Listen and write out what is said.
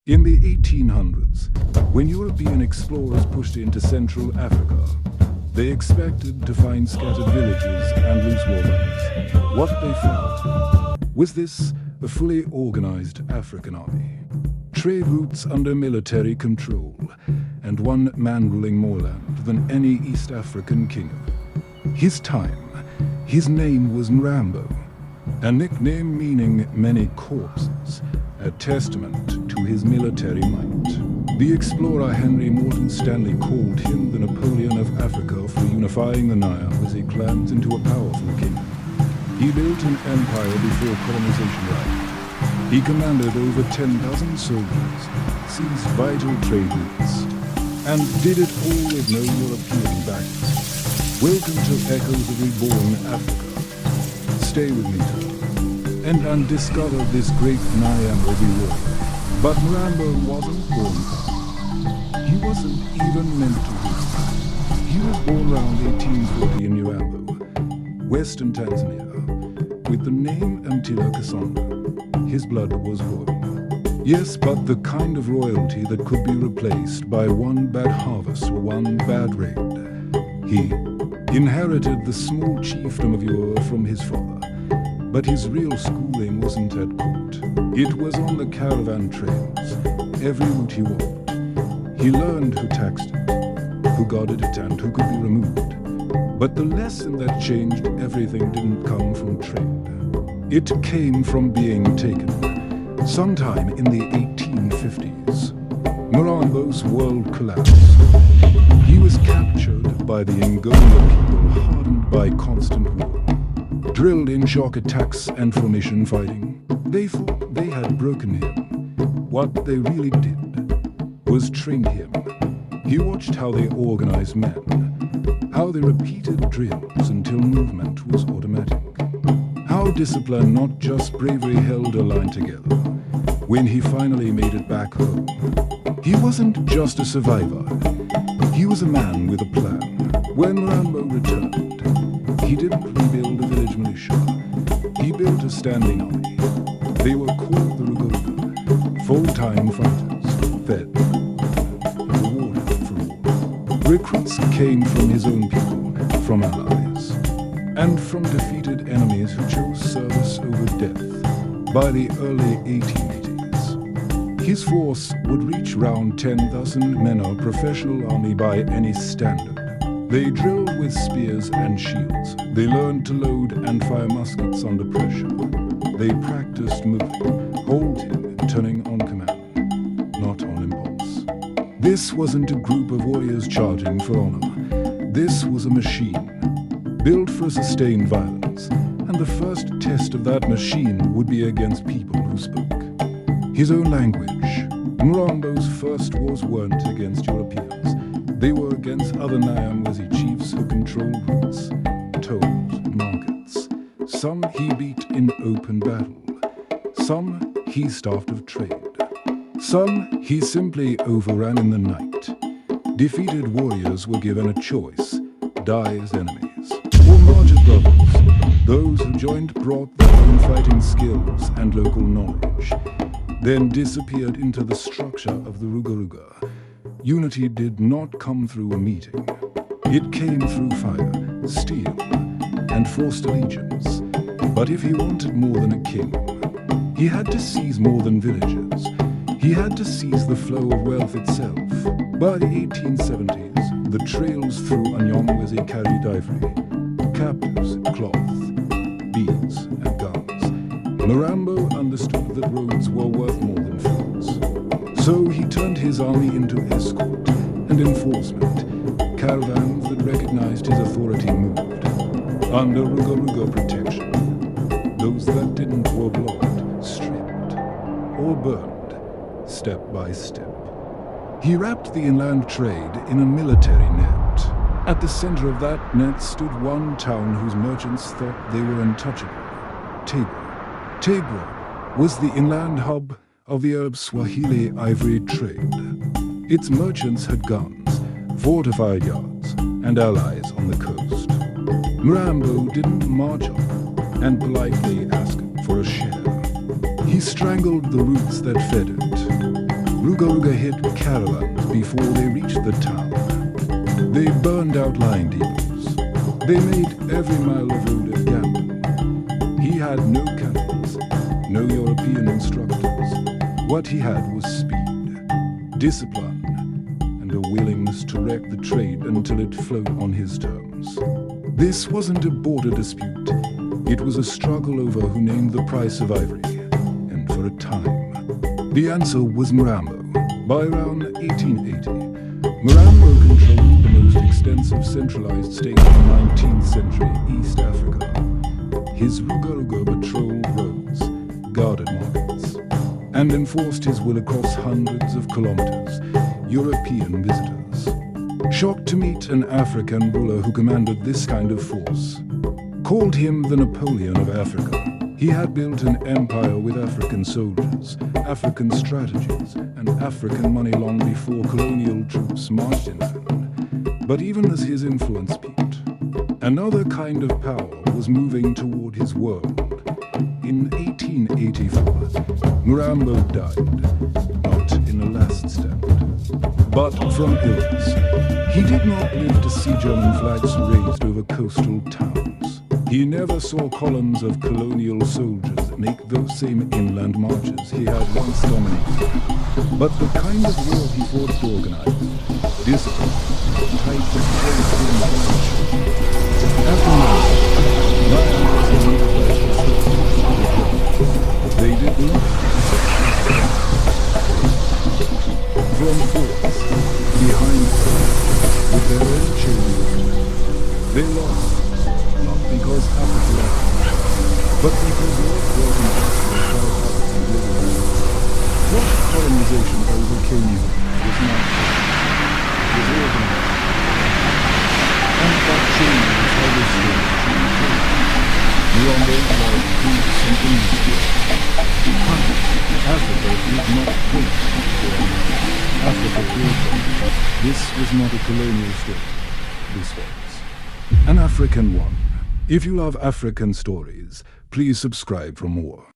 In the 1800s, when European explorers pushed into Central Africa, they expected to find scattered villages and loose warbands. What they found was this: a fully organized African army, trade routes under military control, and one man ruling more land than any East African kingdom. His name was Mirambo, a nickname meaning many corpses, a testament to his military might. The explorer Henry Morton Stanley called him the Napoleon of Africa for unifying the Nyamwezi clans into a powerful kingdom. He built an empire before colonization arrived. He commanded over 10,000 soldiers, seized vital trade routes, and did it all with no European backing. Welcome to Echoes of Reborn Africa. Stay with me today and discover this great Nyamwezi world. But Mirambo wasn't born. He wasn't even meant to be. He was born around 1840 in Mirambo, western Tanzania, with the name Mtila Kasonga. His blood was royal. Yes, but the kind of royalty that could be replaced by one bad harvest or one bad raid. He inherited the small chiefdom of Ur from his father, but his real schooling wasn't at court. It was on the caravan trails, every route he walked. He learned who taxed it, who guarded it, and who could be removed. But the lesson that changed everything didn't come from trade. It came from being taken. Sometime in the 1850s, Mirambo's world collapsed. He was captured by the Angola people, hardened by constant war, drilled in shock attacks and formation fighting. They thought they had broken him. What they really did was train him. He watched how they organized men, how they repeated drills until movement was automatic, how discipline, not just bravery, held a line together. When he finally made it back home, he wasn't just a survivor. He was a man with a plan. When Mirambo returned, he didn't rebuild a village militia. He built a standing army. They were called the Rugoruga, full-time fighters, fed, rewarded for war. Recruits came from his own people, from allies, and from defeated enemies who chose service over death. By the early 1880s, his force would reach round 10,000 men, a professional army by any standard. They drilled with spears and shields. They learned to load and fire muskets under pressure. They practiced moving, holding, and turning on command, not on impulse. This wasn't a group of warriors charging for honor. This was a machine, built for sustained violence, and the first test of that machine would be against people who spoke his own language. Mirambo's first wars weren't against Europeans. They were against other Nyamwezi chiefs who controlled routes, tolls, markets. Some he beat in open battle. Some he starved of trade. Some he simply overran in the night. Defeated warriors were given a choice: die as enemies, or march as brothers. Those who joined brought their own fighting skills and local knowledge, then disappeared into the structure of the Rugoruga. Unity did not come through a meeting. It came through fire, steel, and forced allegiance. But if he wanted more than a king, he had to seize more than villages. He had to seize the flow of wealth itself. By the 1870s, the trails through Nyamwezi carried ivory, captives, cloth, beads, and guns. Mirambo understood that roads were worth more than fields. So he turned his army into escort and enforcement. Caravans that recognized his authority moved under Rugoruga protection. Those that didn't were blocked, stripped, or burned, step by step. He wrapped the inland trade in a military net. At the center of that net stood one town whose merchants thought they were untouchable: Tabor. Tabor was the inland hub of the Arab Swahili ivory trade. Its merchants had guns, fortified yards, and allies on the coast. Mirambo didn't march up and politely ask for a share. He strangled the roots that fed it. Ruga hit caravans before they reached the town. They burned out line depots. They made every mile of road a gamble. He had no cannons, no European instructors. What he had was speed, discipline, and a willingness to wreck the trade until it flowed on his terms. This wasn't a border dispute. It was a struggle over who named the price of ivory, and for a time, the answer was Mirambo. By around 1880, Mirambo controlled the most extensive centralized state in 19th century East Africa. His Ruga patrolled roads, guarded markets, and enforced his will across hundreds of kilometers. European visitors, shocked to meet an African ruler who commanded this kind of force, called him the Napoleon of Africa. He had built an empire with African soldiers, African strategies, and African money long before colonial troops marched inland. But even as his influence peaked, another kind of power was moving toward his world. In 1884, Mirambo died, not in a last stand, but from illness. He did not live to see German flags raised over coastal towns. He never saw columns of colonial soldiers make those same inland marches he had once dominated. But the kind of war he forced to organize, discipline, tight controls in march. After they did not. From forts, behind them, with their own chain, they lost. Not because Africa left, but because Europe brought in and living. What colonization overcame you was not was organized. And that change was always there. Mirambo was peace and industry. Africa did not wait for Africa built them. This was not a colonial state. This was an African one. If you love African stories, please subscribe for more.